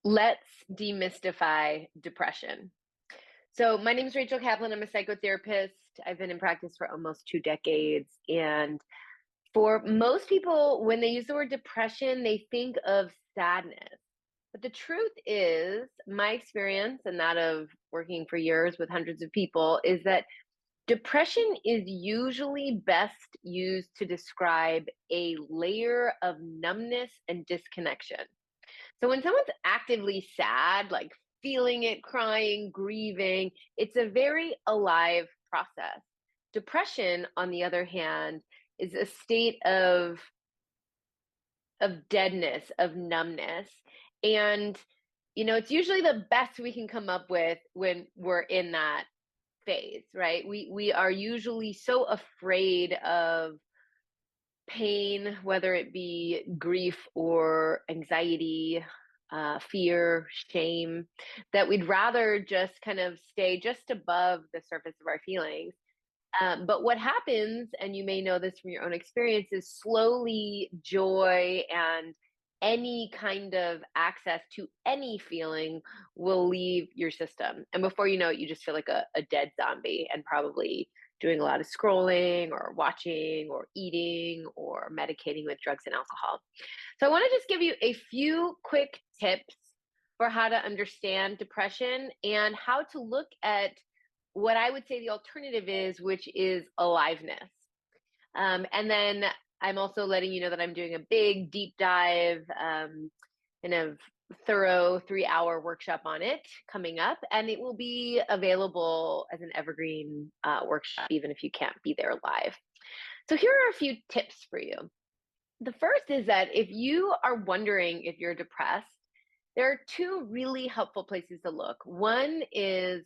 Let's demystify depression. So, my name is Rachel Kaplan. I'm a psychotherapist. I've been in practice for almost 2 decades. And for most people, when they use the word depression, they think of sadness. But the truth is, my experience and that of working for years with hundreds of people is that depression is usually best used to describe a layer of numbness and disconnection. So when someone's actively sad, like feeling it, crying, grieving, it's a very alive process. Depression, on the other hand, is a state of deadness, of numbness. And it's usually the best we can come up with when we're in that phase, right? We are usually so afraid of pain, whether it be grief or anxiety, fear, shame, that we'd rather just kind of stay just above the surface of our feelings. But what happens, and you may know this from your own experience, is slowly joy and any kind of access to any feeling will leave your system. And before you know it, you just feel like a dead zombie and probably doing a lot of scrolling or watching or eating or medicating with drugs and alcohol. So I want to just give you a few quick tips for how to understand depression and how to look at what I would say the alternative is, which is aliveness. And then I'm also letting you know that I'm doing a big deep dive, kind of thorough 3-hour workshop on it coming up, and it will be available as an evergreen workshop, even if you can't be there live. So here are a few tips for you. The first is that if you are wondering if you're depressed, there are two really helpful places to look. One is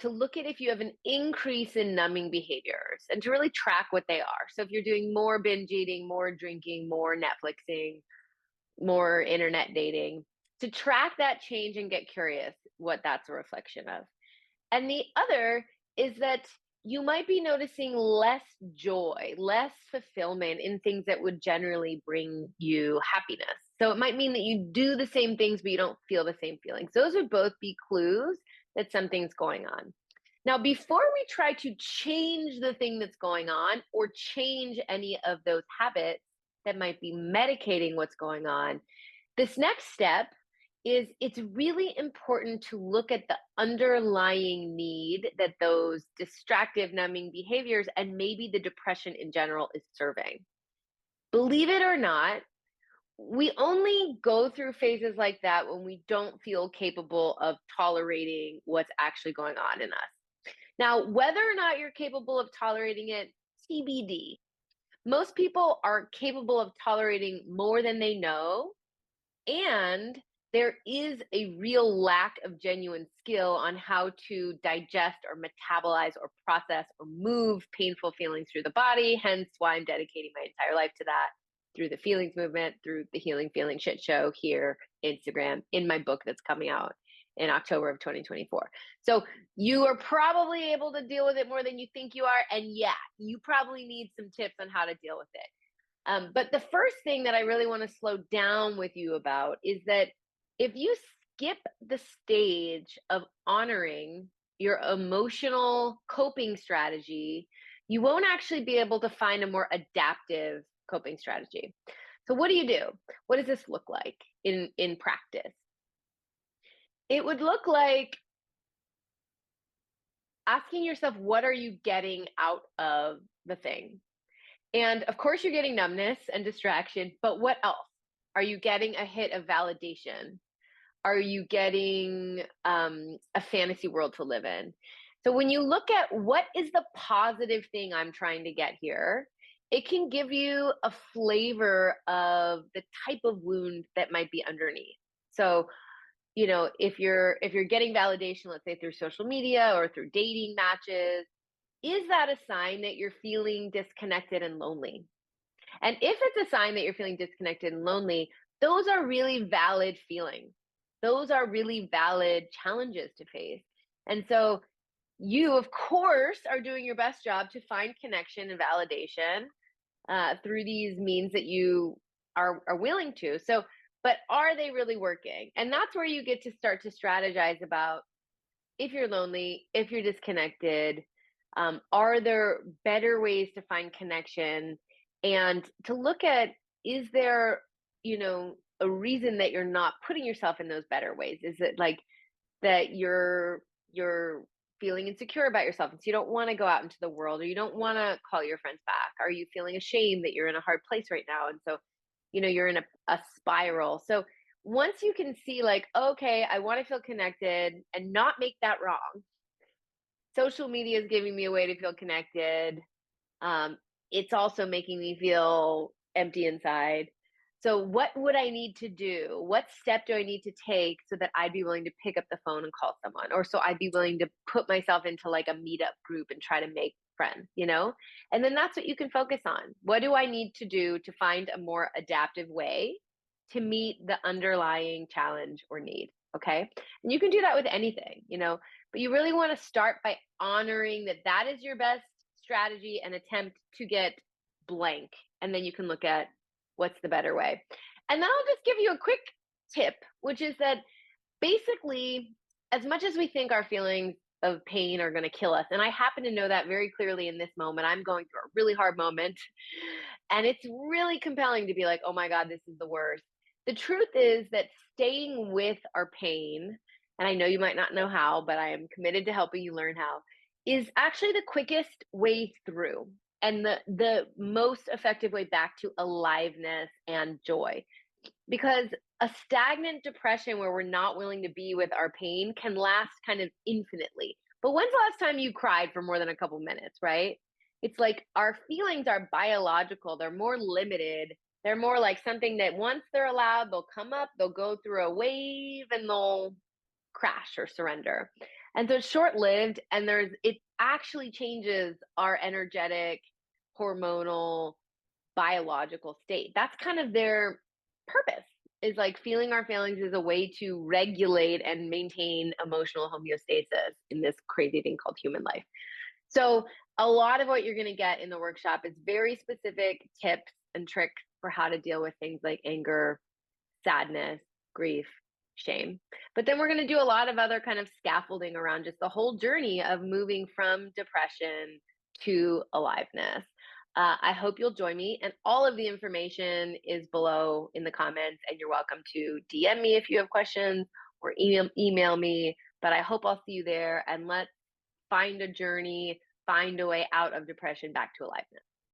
to look at if you have an increase in numbing behaviors and to really track what they are. So if you're doing more binge eating, more drinking, more Netflixing, more internet dating, to track that change and get curious what that's a reflection of. And the other is that you might be noticing less joy, less fulfillment in things that would generally bring you happiness. So it might mean that you do the same things, but you don't feel the same feelings. Those would both be clues that something's going on. Now, before we try to change the thing that's going on or change any of those habits that might be medicating what's going on, this next step is it's really important to look at the underlying need that those distractive numbing behaviors and maybe the depression in general is serving. Believe it or not, we only go through phases like that when we don't feel capable of tolerating what's actually going on in us. Now, whether or not you're capable of tolerating it, TBD. Most people are capable of tolerating more than they know, and there is a real lack of genuine skill on how to digest or metabolize or process or move painful feelings through the body. Hence why I'm dedicating my entire life to that through the feelings movement, through the Healing Feeling Shit Show here, Instagram, in my book that's coming out in October of 2024. So you are probably able to deal with it more than you think you are. And yeah, you probably need some tips on how to deal with it. But the first thing that I really want to slow down with you about is that if you skip the stage of honoring your emotional coping strategy, you won't actually be able to find a more adaptive coping strategy. So what do? What does this look like in practice? It would look like asking yourself, what are you getting out of the thing? And of course, you're getting numbness and distraction, but what else? Are you getting a hit of validation? Are you getting a fantasy world to live in? So when you look at what is the positive thing I'm trying to get here, it can give you a flavor of the type of wound that might be underneath. So, if you're getting validation, let's say through social media or through dating matches, is that a sign that you're feeling disconnected and lonely? And if it's a sign that you're feeling disconnected and lonely, those are really valid feelings. Those are really valid challenges to face. And so you, of course, are doing your best job to find connection and validation through these means that you are willing to. So but are they really working? And that's where you get to start to strategize about if you're lonely, if you're disconnected, are there better ways to find connection? And to look at, is there, a reason that you're not putting yourself in those better ways? Is it like that you're feeling insecure about yourself, and so you don't want to go out into the world, or you don't want to call your friends back? Are you feeling ashamed that you're in a hard place right now, and so you're in a spiral? So once you can see, like, okay, I want to feel connected and not make that wrong. Social media is giving me a way to feel connected. um, it's also making me feel empty inside. So, what would I need to do? What step do I need to take so that I'd be willing to pick up the phone and call someone? Or so I'd be willing to put myself into like a meetup group and try to make friends? And then that's what you can focus on. What do I need to do to find a more adaptive way to meet the underlying challenge or need? Okay. And you can do that with anything, but you really want to start by honoring that that is your best strategy and attempt to get blank. And then you can look at what's the better way. And then I'll just give you a quick tip, which is that basically, as much as we think our feelings of pain are going to kill us, and I happen to know that very clearly in this moment, I'm going through a really hard moment. And it's really compelling to be like, oh my God, this is the worst. The truth is that staying with our pain, and I know you might not know how, but I am committed to helping you learn how, is actually the quickest way through and the most effective way back to aliveness and joy. Because a stagnant depression where we're not willing to be with our pain can last kind of infinitely. But when's the last time you cried for more than a couple minutes, right? It's like our feelings are biological, they're more limited. They're more like something that once they're allowed, they'll come up, they'll go through a wave, and they'll crash or surrender. And so it's short lived, and it actually changes our energetic, hormonal, biological state. That's kind of their purpose, is like feeling our feelings is a way to regulate and maintain emotional homeostasis in this crazy thing called human life. So a lot of what you're going to get in the workshop is very specific tips and tricks for how to deal with things like anger, sadness, grief, shame. But then we're going to do a lot of other kind of scaffolding around just the whole journey of moving from depression to aliveness. I hope you'll join me, and all of the information is below in the comments, and you're welcome to DM me if you have questions, or email me. But I hope I'll see you there, and let's find a journey, find a way out of depression back to aliveness.